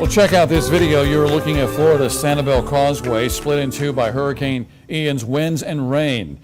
Well, check out this video. You're looking at Florida's Sanibel Causeway, split in two by Hurricane Ian's winds and rain.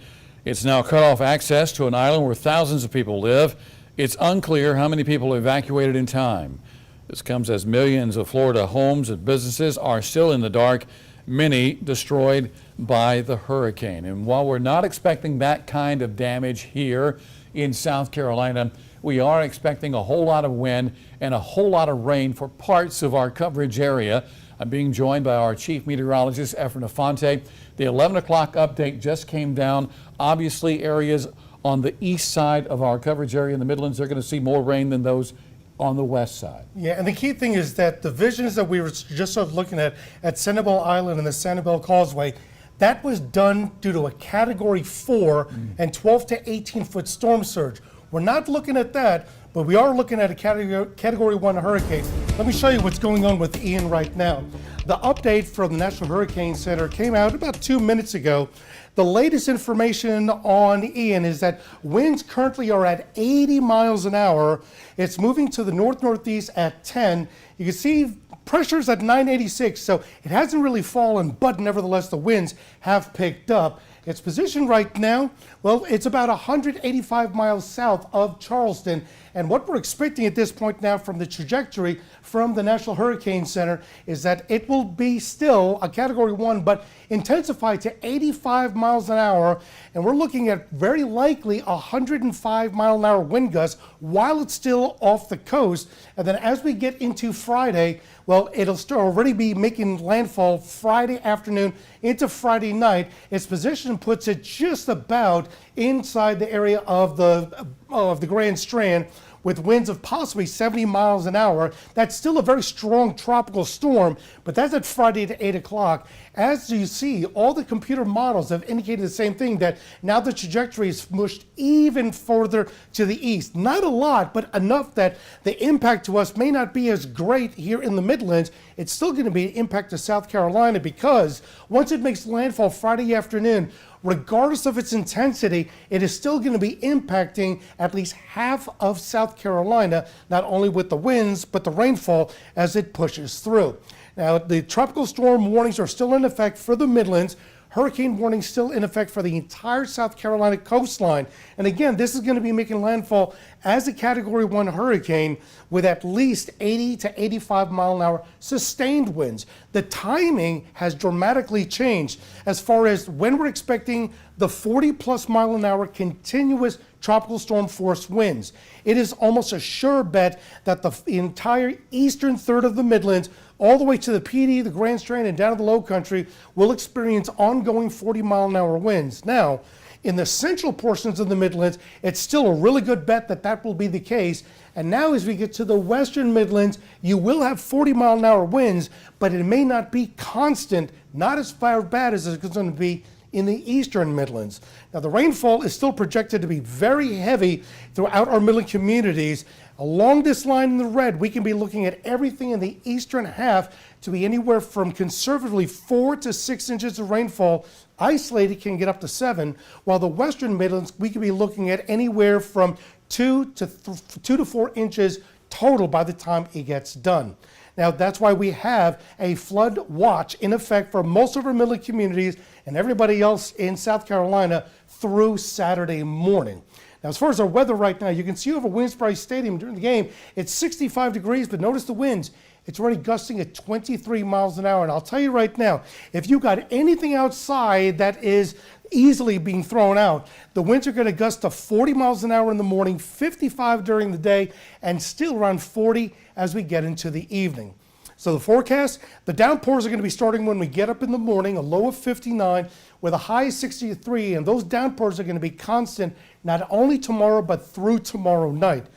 It's now cut off access to an island where thousands of people live. It's unclear how many people evacuated in time. This comes as millions of Florida homes and businesses are still in the dark, many destroyed by the hurricane. And while we're not expecting that kind of damage here in South Carolina, we are expecting a whole lot of wind and a whole lot of rain for parts of our coverage area. I'm being joined by our chief meteorologist, Efren Afonte. The 11 o'clock update just came down. Obviously, areas on the east side of our coverage area in the Midlands are going to see more rain than those on the west side. Yeah, and the key thing is that the visions that we were just sort of looking at Sanibel Island and the Sanibel Causeway, that was done due to a Category 4 and 12 to 18-foot storm surge. We're not looking at that, but we are looking at a Category 1 hurricane. Let me show you what's going on with Ian right now. The update from the National Hurricane Center came out about 2 minutes ago. The latest information on Ian is that winds currently are at 80 miles an hour. It's moving to the north-northeast at 10. You can see pressure's at 986, so it hasn't really fallen, but nevertheless the winds have picked up. Its position right now, well, it's about 185 miles south of Charleston. And what we're expecting at this point now from the trajectory from the National Hurricane Center is that it will be still a Category 1, but intensified to 85 miles an hour. And we're looking at very likely 105 mile an hour wind gusts while it's still off the coast. And then as we get into Friday, well, it'll already be making landfall Friday afternoon into Friday night. Its position puts it just about inside the area of the Grand Strand, with winds of possibly 70 miles an hour. That's still a very strong tropical storm, but that's at Friday at 8 o'clock. As you see, all the computer models have indicated the same thing, that now the trajectory is pushed even further to the east. Not a lot, but enough that the impact to us may not be as great here in the Midlands. It's still going to be an impact to South Carolina, because once it makes landfall Friday afternoon, regardless of its intensity, it is still going to be impacting at least half of South Carolina, not only with the winds, but the rainfall as it pushes through. Now, the tropical storm warnings are still in effect for the Midlands. Hurricane warnings still in effect for the entire South Carolina coastline. And again, this is going to be making landfall as a Category 1 hurricane with at least 80 to 85 mile an hour sustained winds. The timing has dramatically changed as far as when we're expecting the 40+ mile an hour continuous tropical storm force winds. It is almost a sure bet that the entire eastern third of the Midlands, all the way to the PD, the Grand Strand, and down to the Low Country, will experience ongoing 40 mile an hour winds. Now, in the central portions of the Midlands, it's still a really good bet that that will be the case. And now as we get to the western Midlands, you will have 40 mile an hour winds, but it may not be constant, not as bad as it's going to be in the eastern Midlands. Now, the rainfall is still projected to be very heavy throughout our Midland communities. Along this line in the red, we can be looking at everything in the eastern half to be anywhere from conservatively 4 to 6 inches of rainfall. Isolated can get up to 7, while the western Midlands, we can be looking at anywhere from 2 to 4 inches total by the time it gets done. Now, that's why we have a flood watch in effect for most of our Midland communities and everybody else in South Carolina through Saturday morning. Now, as far as our weather right now, you can see over Williams-Brice Stadium during the game, it's 65 degrees, but notice the winds. It's already gusting at 23 miles an hour. And I'll tell you right now, if you got anything outside that is easily being thrown out, the winds are going to gust to 40 miles an hour in the morning, 55 during the day, and still around 40 as we get into the evening. So the forecast, the downpours are going to be starting when we get up in the morning, a low of 59 with a high of 63, and those downpours are going to be constant not only tomorrow but through tomorrow night.